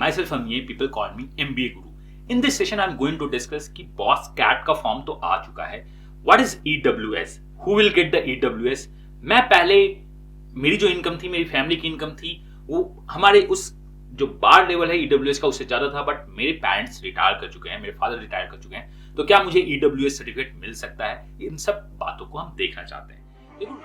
Myself Amiye, people call me MBA Guru. In this session, I'm going to discuss कि boss cat का form तो आ चुका है. What is EWS? Who will get the EWS? मैं पहले मेरी जो इनकम थी, मेरी फैमिली की इनकम थी, वो हमारे उस जो बार लेवल है EWS का उससे ज्यादा था, बट मेरे पेरेंट्स रिटायर कर चुके हैं, मेरे फादर रिटायर कर चुके हैं, तो क्या मुझे EWS सर्टिफिकेट मिल सकता है? इन सब बातों को हम देखना चाहते हैं. देखो,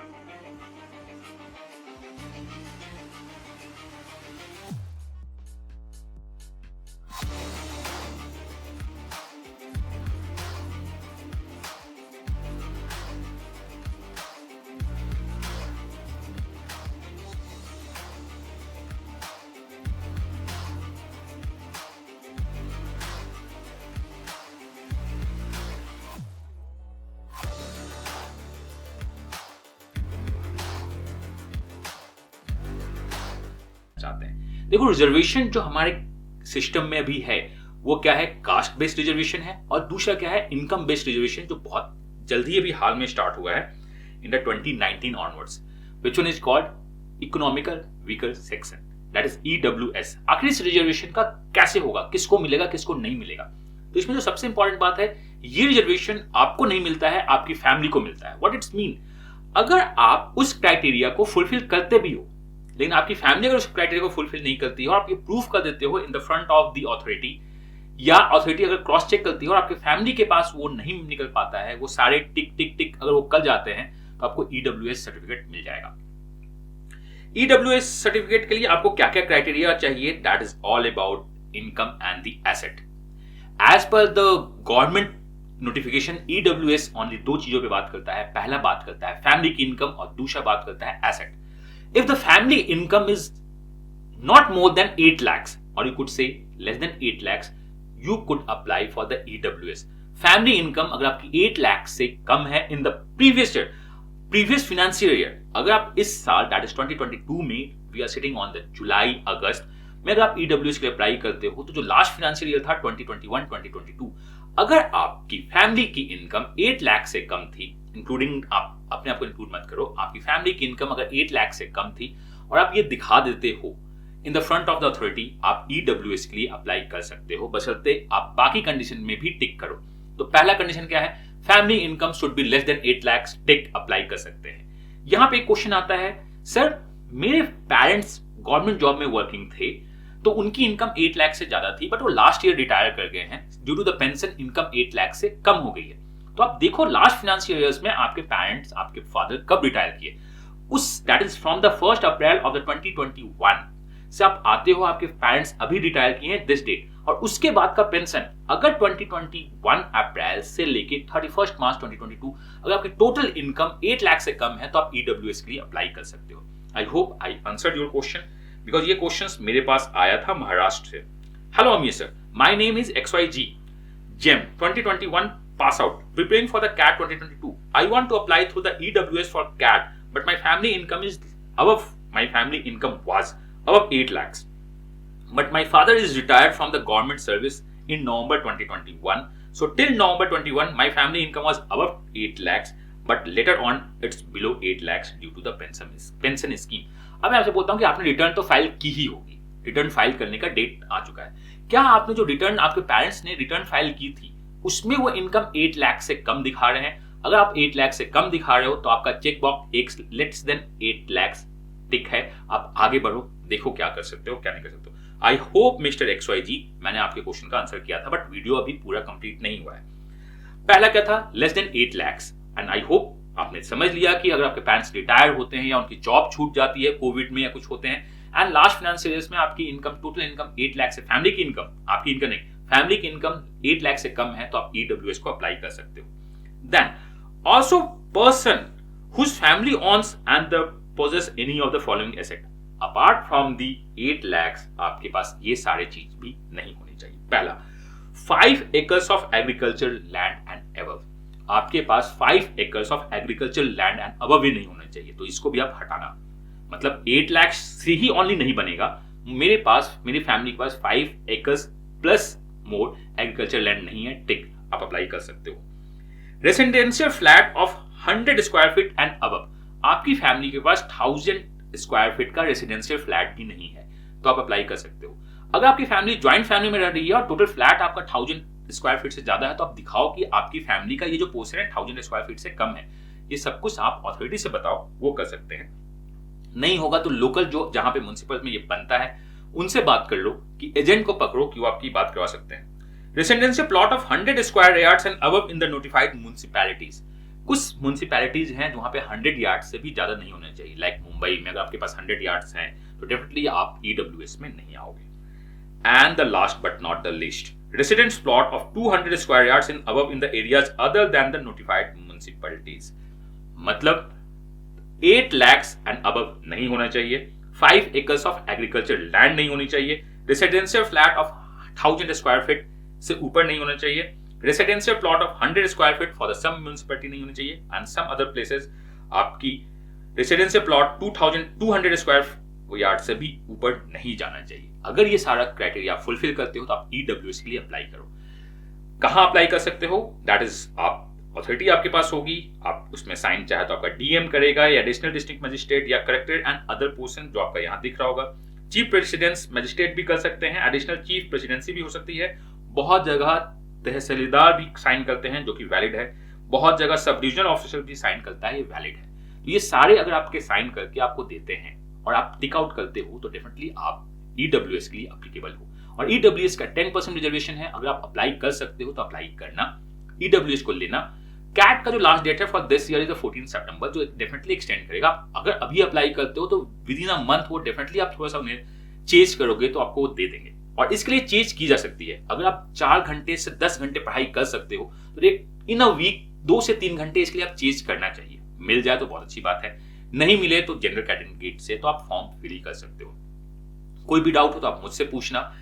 चाहते हैं. देखो, रिजर्वेशन जो हमारे सिस्टम में अभी है वो क्या है? कास्ट बेस्ड रिजर्वेशन है, और दूसरा क्या है? इनकम बेस्ड रिजर्वेशन, जो बहुत जल्दी अभी हाल में स्टार्ट हुआ है in the 2019 onwards, which one is called economical weaker section, that is EWS. आखिर इस रिजर्वेशन का कैसे होगा, किसको मिलेगा, किसको नहीं मिलेगा? तो इसमें जो सबसे इंपॉर्टेंट बात है, ये रिजर्वेशन आपको नहीं मिलता है, आपकी फैमिली को मिलता है. What it's mean? अगर आप उस क्राइटेरिया को फुलफिल करते भी हो, लेकिन आपकी फैमिली अगर उस क्राइटेरिया को फुलफिल नहीं करती है और आप ये प्रूफ कर देते हो in the front of the authority, या अथॉरिटी अगर क्रॉस चेक करती है और आपके फैमिली के पास वो नहीं निकल पाता है, वो सारे टिक टिक टिक अगर वो कर जाते हैं, तो आपको EWS सर्टिफिकेट मिल जाएगा. EWS सर्टिफिकेट के लिए आपको क्या क्या क्राइटेरिया चाहिए? That is all about income and the asset. As per the government notification, EWS only दो चीजों पे बात करता है. पहला बात करता है फैमिली की इनकम, और दूसरा बात करता है asset. If the family income is not more than 8 lakhs, or you could say less than 8 lakhs, you could apply for the EWS. Family income अगर आपकी 8 लाख से कम है in the previous year, previous financial year, अगर आप इस साल that is 2022 में, we are sitting on the July, August में अगर आप EWS के लिए अप्लाई करते हो, तो जो लास्ट फाइनेंशियल ईयर था 2021-2022, अगर आपकी फैमिली की इनकम 8 लाख से कम थी, इंक्लूडिंग आप अपने आप को इंक्लूड मत करो, आपकी फैमिली की इनकम अगर 8 लाख से कम थी और आप ये दिखा देते हो in the front of the authority, आप EWS के लिए अप्लाई कर सकते हो, बशर्ते आप बाकी कंडीशन में भी टिक करो. तो पहला कंडीशन क्या है? Family income should be less than 8 lakh, tick, apply कर सकते हैं. यहां पे एक क्वेश्चन आता है, सर मेरे पेरेंट्स गवर्नमेंट जॉब में वर्किंग थे, तो उनकी इनकम 8 लाख से ज्यादा थी, बट वो लास्ट ईयर रिटायर कर गए हैं, due to the pension income 8 lakh से कम हो गई है. तो आप देखो लास्ट फाइनेंशियल ईयर्स में आपके पेरेंट्स, आपके फादर कब रिटायर किए, उस that is from the 1 April of the 2021 से आप आते हो, आपके पेरेंट्स अभी रिटायर किए हैं दिस डेट, और उसके बाद का पेंशन अगर 2021 अप्रैल से लेके 31 मार्च 2022 अगर आपकी टोटल इनकम 8 लाख से कम है, तो आप EWS के लिए अप्लाई कर सकते हो. I hope I answered your question, because ये क्वेश्चन मेरे पास आया था महाराष्ट्र से. Hello Amir sir, my name is XYG जेम 2021 pass out, preparing for the CAT 2022. I want to apply through the EWS for CAT, but my family income was above 8 lakhs. But my father is retired from the government service in November 2021. So till November 21, my family income was above 8 lakhs, but later on it's below 8 lakhs due to the pension scheme. अब मैं आपसे बोलता हूँ कि आपने return तो file की ही होगी, रिटर्न फाइल करने का डेट आ चुका है. क्या आपने जो रिटर्न, आपके पेरेंट्स ने रिटर्न फाइल की थी, उसमें वो इनकम 8 लाख से कम दिखा रहे हैं? अगर आप 8 लाख से कम दिखा रहे हो, तो आपका चेक बॉक्स एक लेस देन 8 लाख टिक है. आप आगे बढ़ो, देखो क्या कर सकते हो, क्या नहीं कर सकते हो. आई होप मिस्टर XYG मैंने आपके क्वेश्चन का आंसर किया था, बट वीडियो अभी पूरा कंप्लीट नहीं हुआ है. पहला क्या था? Less than 8 lakh. And I hope आपने समझ लिया कि अगर आपके पेरेंट्स रिटायर होते हैं या उनकी जॉब छूट जाती है कोविड में या कुछ होते हैं, एंड लास्ट फाइनेंशियल ईयर में आपकी इनकम, टोटल इनकम 8 लाख से, फैमिली की इनकम, आपकी इनकम नहीं, फैमिली की इनकम 8 लाख से कम है, तो आप EWS को अप्लाई कर सकते हो. Then also person whose family owns and the possess any of the following asset. Apart from the 8 lakh आपके पास ये सारे चीज भी नहीं होनी चाहिए. पहला, 5 acres of agriculture land and above. आपके पास 5 acres of agriculture land and above भी नहीं होना चाहिए, तो इसको भी आप हटाना. मतलब 8 लाख से ही ओनली नहीं बनेगा, मेरे पास, मेरी फैमिली के पास 5 एकर्स प्लस मोर एग्रीकल्चर लैंड नहीं है, टिक, आप अप्लाई कर सकते हो. Residential flat of 100 square feet and above. आपकी फैमिली के पास 1000 स्क्वायर फीट का रेसिडेंशियल फ्लैट भी नहीं है, तो आप अप्लाई कर सकते हो। अगर आपकी फैमिली ज्वाइंट फैमिली में रह रही है और टोटल फ्लैट आपका 1000 स्क्वायर फीट से ज्यादा है, तो आप दिखाओ कि आपकी फैमिली का ये जो पोर्शन है 1000 स्क्वायर फीट से कम है। ये सब कुछ आप अथॉरिटी से बताओ, वो कर सकते हैं। नहीं होगा तो लोकल जो जहां पे म्युनिसिपल में ये बनता है उनसे बात कर लो कि एजेंट को पकड़ो कि वो आपकी बात करवा सकते हैं। Residential plot of 100 square yards and above in the notified municipalities. कुछ म्युनिसिपैलिटीज हैं जहां पे 100 यार्ड से भी ज्यादा नहीं होना चाहिए। लाइक मुंबई में अगर आपके पास 100 यार्ड्स हैं तो डेफिनेटली आप ईडब्ल्यूएस में नहीं आओगे। And the last but not the least, residence plot of 200 square yards in above in the areas other than the notified municipalities. मतलब 8 lakhs एंड अबव नहीं होना चाहिए। 5 acres ऑफ एग्रीकल्चर लैंड नहीं होनी चाहिए। Residential flat of 1000 square feet से ऊपर नहीं होना चाहिए। Residential plot of 100 square feet for the some municipality नहीं होनी चाहिए। एंड सम अदर प्लेसेस आपकी रेसिडेंशियल प्लॉट 200 स्क्वायर यार्ड से भी ऊपर नहीं जाना चाहिए। अगर ये सारा क्राइटेरिया फुलफिल करते हो तो आप ईडब्ल्यूएस के लिए अप्लाई करो। कहां अप्लाई कर सकते हो? दैट इज आप अथॉरिटी आपके पास होगी, आप उसमें साइन चाहे तो आपका डीएम करेगा या एडिशनल डिस्ट्रिक्ट मजिस्ट्रेट या कलेक्टर एंड अदर पर्सन जो आपका यहां दिख रहा होगा। चीफ प्रेसिडेंस मजिस्ट्रेट भी कर सकते हैं, एडिशनल चीफ प्रेसिडेंसी भी हो सकती है। बहुत जगह तहसीलदार भी साइन करते हैं जो कि वैलिड है। बहुत जगह सब डिविजनल ऑफिसर भी साइन करता है, ये वैलिड है। तो ये सारे अगर आपके साइन करके आपको देते हैं और आप टिक आउट करते हो तो डेफिनेटली आप ईडब्ल्यूएस के लिए एप्लीकेबल हो। और ईडब्ल्यूएस का 10% रिजर्वेशन है। अगर आप अप्लाई कर सकते हो तो अप्लाई करना, ईडब्ल्यूएस को लेना। कैट का जो लास्ट डेट है फॉर दिस ईयर इज 14 सितंबर, जो डेफिनेटली एक्सटेंड करेगा। अगर अभी अप्लाई करते हो तो विद इन अ मंथ वो डेफिनेटली आप थोड़ा सा उन्हें चेंज करोगे तो आपको वो दे देंगे। और इसके लिए चेंज की जा सकती है। अगर आप 4 घंटे से 10 घंटे पढ़ाई कर सकते हो तो इन अ वीक 2 से 3 घंटे इसके लिए आप चेंज करना चाहिए। मिल जाए तो बहुत अच्छी बात है, नहीं मिले तो जनरल कैटेगरी से तो आप फॉर्म फिल कर सकते हो। कोई भी डाउट हो तो आप मुझसे पूछना।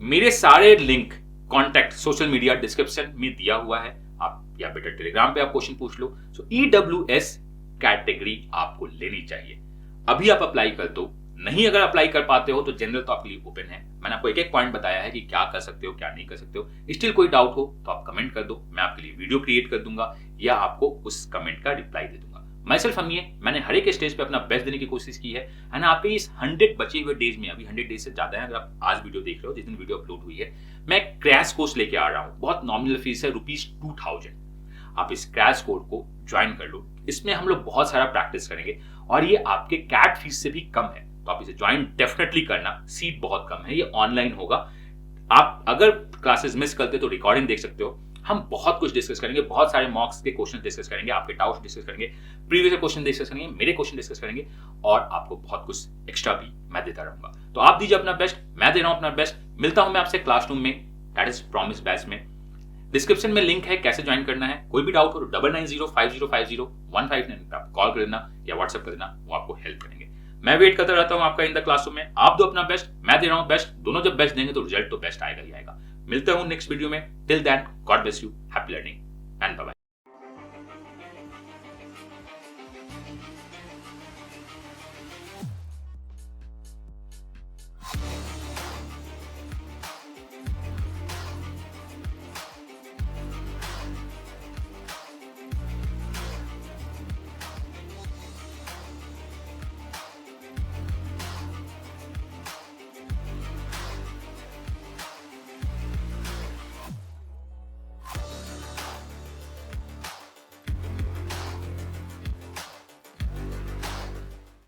मेरे सारे link contact social media description में दिया हुआ है, आप या बेटर टेलीग्राम पे आप क्वेश्चन पूछ लो। सो ईडब्ल्यूएस कैटेगरी आपको लेनी चाहिए। अभी आप अप्लाई कर दो, नहीं अगर अप्लाई कर पाते हो तो जनरल तो आपके लिए ओपन है। मैंने आपको एक एक पॉइंट बताया है कि क्या कर सकते हो क्या नहीं कर सकते हो। स्टिल कोई डाउट हो तो आप कमेंट कर दो, मैं आपके लिए वीडियो क्रिएट कर दूंगा या आपको उस कमेंट का रिप्लाई दे दूंगा। मैं सिर्फ मैंने हर एक स्टेज पे अपना बेस्ट देने की कोशिश की है। एंड आपके इस 100 बचे हुए डेज में, अभी 100 डेज से ज्यादा है, अगर आप आज वीडियो देख रहे हो जिस दिन वीडियो अपलोड हुई है, मैं क्रैश कोर्स लेके आ रहा हूँ। बहुत नॉमिनल फीस है, ₹2000। आप इस क्रैश कोर्स को ज्वाइन कर लो। इसमें हम लोग बहुत सारा प्रैक्टिस करेंगे और ये आपके कैट फीस से भी कम है, तो आप इसे ज्वाइन डेफिनेटली करना। सीट बहुत कम है, ये ऑनलाइन होगा। आप अगर क्लासेस मिस करते तो रिकॉर्डिंग देख सकते हो। हम बहुत कुछ डिस्कस करेंगे, बहुत सारे मॉक्स के क्वेश्चन डिस्कस करेंगे, आपके डाउट्स डिस्कस करेंगे, प्रीवियस क्वेश्चन डिस्कस करेंगे, मेरे क्वेश्चन डिस्कस करेंगे और आपको बहुत कुछ एक्स्ट्रा भी मैं देता रहूंगा। तो आप दीजिए अपना बेस्ट, मैं दे रहा हूं अपना बेस्ट। मिलता हूं मैं आपसे क्लासरूम में, दैट इज प्रॉमिस बैच में। डिस्क्रिप्शन में लिंक है कैसे ज्वाइन करना है। कोई भी डाउट हो तो 9905050159 आप कॉल कर देना या व्हाट्सएप कर देना, वो आपको हेल्प करेंगे। मैं वेट करता रहता हूं आपका इन द क्लासरूम में। आप दो अपना बेस्ट, मैं दे रहा हूं बेस्ट। दोनों जब बेस्ट देंगे तो रिजल्ट तो बेस्ट आएगा ही आएगा। मिलते हूं नेक्स्ट वीडियो में। Till then, god bless you, happy learning and bye bye.